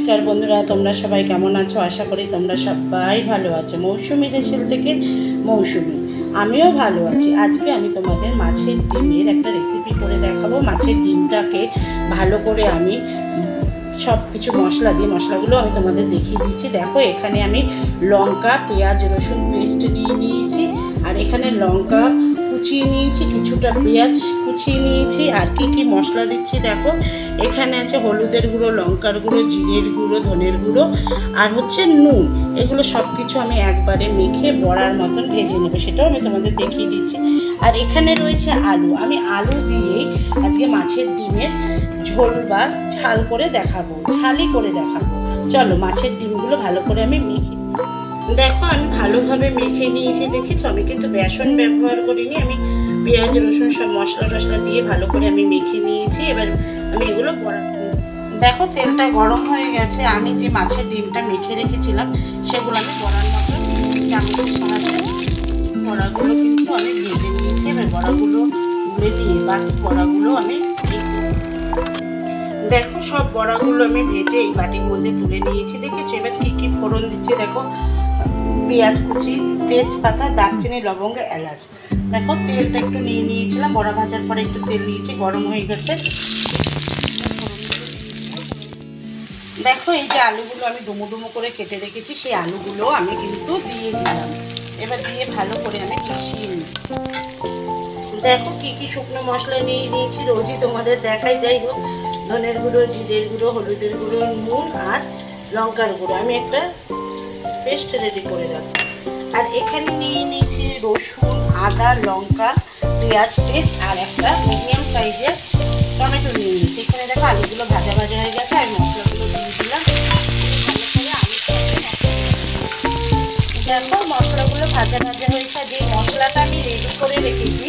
নমস্কার বন্ধুরা, তোমরা সবাই কেমন আছো? আশা করি তোমরা সবাই ভালো আছো। মৌসুমি রেসেল থেকে মৌসুমি, আমিও ভালো আছি। আজকে আমি তোমাদের মাছের ডিমের একটা রেসিপি করে দেখাবো। মাছের ডিমটাকে ভালো করে আমি সব কিছু মশলা দিয়ে, মশলাগুলো আমি তোমাদের দেখিয়ে দিচ্ছি। দেখো, এখানে আমি লঙ্কা, পেঁয়াজ, রসুন পেস্ট নিয়েছি, আর এখানে লঙ্কা কুচিয়ে নিয়েছি, কিছুটা পেঁয়াজ কুচিয়ে নিয়েছি। আর কি মশলা দিচ্ছি দেখো, এখানে আছে হলুদের গুঁড়ো, লঙ্কার গুঁড়ো, জিরের গুঁড়ো, ধনের গুঁড়ো, আর হচ্ছে নুন। এগুলো সব কিছু আমি একবারে মেখে বড়ার মতন ভেজে নেবো, সেটাও আমি তোমাদের দেখিয়ে দিচ্ছি। আর এখানে রয়েছে আলু। আমি আলু দিয়েই আজকে মাছের ডিমের ঝোল বা ঝাল করে দেখাবো, ঝালই করে দেখাবো। চলো, মাছের ডিমগুলো ভালো করে আমি মেখে, দেখো আমি ভালোভাবে মেখে নিয়েছি। দেখেছো, আমি কিন্তু বেসন ব্যবহার করিনি, আমি পেঁয়াজ রসুন সব মশলা টশলা দিয়ে ভালো করে আমি মেখে নিয়েছি। এবার আমি এগুলো বড়া, দেখো তেলটা গরম হয়ে গেছে। আমি যে মাছের ডিমটা মেখে রেখেছিলাম সেগুলো আমি বড়ার মতন চামচের সাহায্যে বড়াগুলো কিন্তু আমি ভেজে নিয়েছি। এবার বড়াগুলো তুলে নিয়ে বাকি বড়াগুলো আমি, দেখো সব বড়াগুলো আমি ভেজে এই বাটির মধ্যে তুলে নিয়েছি। দেখেছো, এবার কি ফোড়ন দিচ্ছে দেখো, পেঁয়াজ কুচি, তেজপাতা, দারচিনি, লবঙ্গ, এলাচ। দেখো তেলটা একটু নিয়েছিলাম, বড়া ভাজার পরে একটু তেল নিয়েছি, গরম হয়ে গেছে। দেখো এই যে আলুগুলো আমি ডুমো ডুমো করে কেটে রেখেছি, সেই আলুগুলো আমি কিন্তু দিয়ে দিলাম। এবার দিয়ে ভালো করে আমি মিশিয়ে নিই। দেখো কি শুকনো মশলা নিয়েছি, রোজই তোমাদের দেখাই। যাই হোক, ধনের গুঁড়ো, জিরের গুঁড়ো, হলুদের গুঁড়ো, নুন আর লঙ্কার গুঁড়ো আমি একটা পেস্ট রেডি করে রাখবো। আর এখানে নিয়েছি রসুন, আদা, লঙ্কা, পেঁয়াজ পেস্ট, আর একটা মিডিয়াম সাইজের টমেটো নিয়েছি। এখানে দেখো আলুগুলো ভাজা হয়ে গেছে, আমি মশলাগুলো দিয়ে দিলাম। দেখো মশলাগুলো ভাজা হয়েছে। যে মশলাটা আমি রেডি করে রেখেছি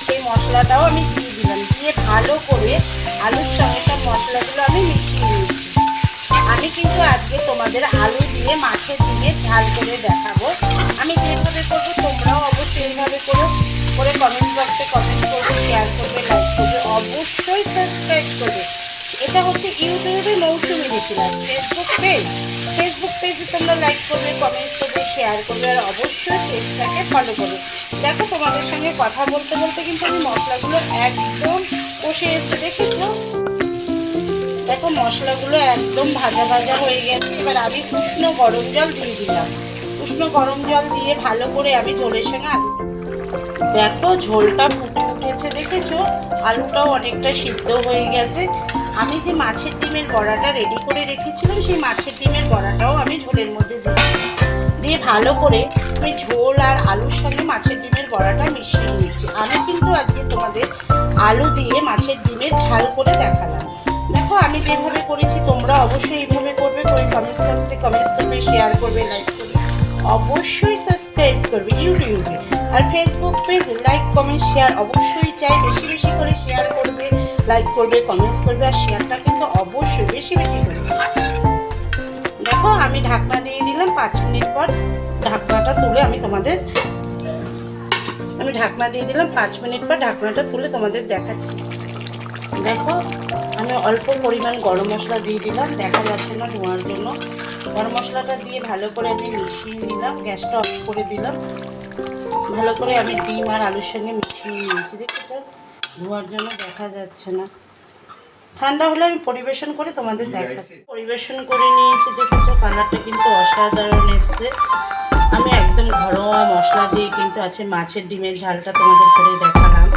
সেই মশলাটাও আমি দিয়ে দিলাম। দিয়ে ভালো করে আলুর সঙ্গে সব মশলাগুলো আমি মিশিয়ে নিয়েছি। আমি কিন্তু আজকে তোমাদের আলু দিয়ে মাছের ডিমের ঝাল করে দেখাবো। আমি যেভাবে করবো তোমরাও অবশ্যই এইভাবে করে কমেন্ট বক্সে কমেন্ট করবে, শেয়ার করবে, লাইক করবে, অবশ্যই সাবস্ক্রাইব করবে। এটা হচ্ছে ইউটিউবে মৌসুমি রেসিপি, ফেসবুক পেজে তোমরা লাইক করবে, কমেন্ট করবে, শেয়ার করবে, আর অবশ্যই পেজটাকে ফলো করবে। দেখো তোমাদের সঙ্গে কথা বলতে বলতে কিন্তু আমি মশলাগুলো একদম কষে এসে, দেখেছো? দেখো মশলাগুলো একদম ভাজা হয়ে গেছে। এবার আমি উষ্ণ গরম জল দিয়ে দিলাম। উষ্ণ গরম জল দিয়ে ভালো করে আমি ঝোলের সঙ্গে আলু, দেখো ঝোলটা ফুটে উঠেছে, দেখেছো? আলুটাও অনেকটা সিদ্ধ হয়ে গেছে। আমি যে মাছের ডিমের বড়াটা রেডি করে রেখেছিলাম সেই মাছের ডিমের বড়াটাও আমি ঝোলের মধ্যে দিয়ে ভালো করে আমি ঝোল আর আলুর সঙ্গে মাছের ডিমের বড়াটা মিশিয়ে নিচ্ছি। আমি কিন্তু আজকে তোমাদের আলু দিয়ে মাছের ডিমের ঝাল করে দেখালাম। দেখো আমি যেভাবে করেছি তোমরা অবশ্যই এইভাবে করবে, কমেন্টস বক্সে কমেন্টস করবে, শেয়ার করবে, লাইক করবে, অবশ্যই সাবস্ক্রাইব করবে ইউটিউবে। আর Facebook page like comment share অবশ্যই চাই, বেশি করে শেয়ার করবে, লাইক করবে, কমেন্টস করবে, আর শেয়ারটা কিন্তু অবশ্যই বেশি করবে। দেখো আমি ঢাকনা দিয়ে দিলাম। 5 মিনিট পর ঢাকনাটা তুলে আমি ঢাকনা দিয়ে দিলাম। 5 মিনিট পর ঢাকনাটা তুলে তোমাদের দেখাচ্ছি। দেখো আমি অল্প পরিমাণ গরম মশলা দিয়ে দিলাম, দেখা যাচ্ছে না ধোঁয়ার জন্য। গরম মশলাটা দিয়ে ভালো করে আমি মিশিয়ে নিলাম, গ্যাসটা অফ করে দিলাম। ভালো করে আমি ডিম আর আলুর সঙ্গে মিশিয়ে নিয়েছি, দেখেছো? ধোঁয়ার জন্য দেখা যাচ্ছে না। ঠান্ডা হলে আমি পরিবেশন করে তোমাদের দেখাচ্ছি। পরিবেশন করে নিয়েছি, দেখেছো? কালারটা কিন্তু অসাধারণ এসছে। আমি একদম ঘরোয়া মশলা দিয়ে কিন্তু আছে মাছের ডিমের ঝালটা তোমাদের করে দেখালাম।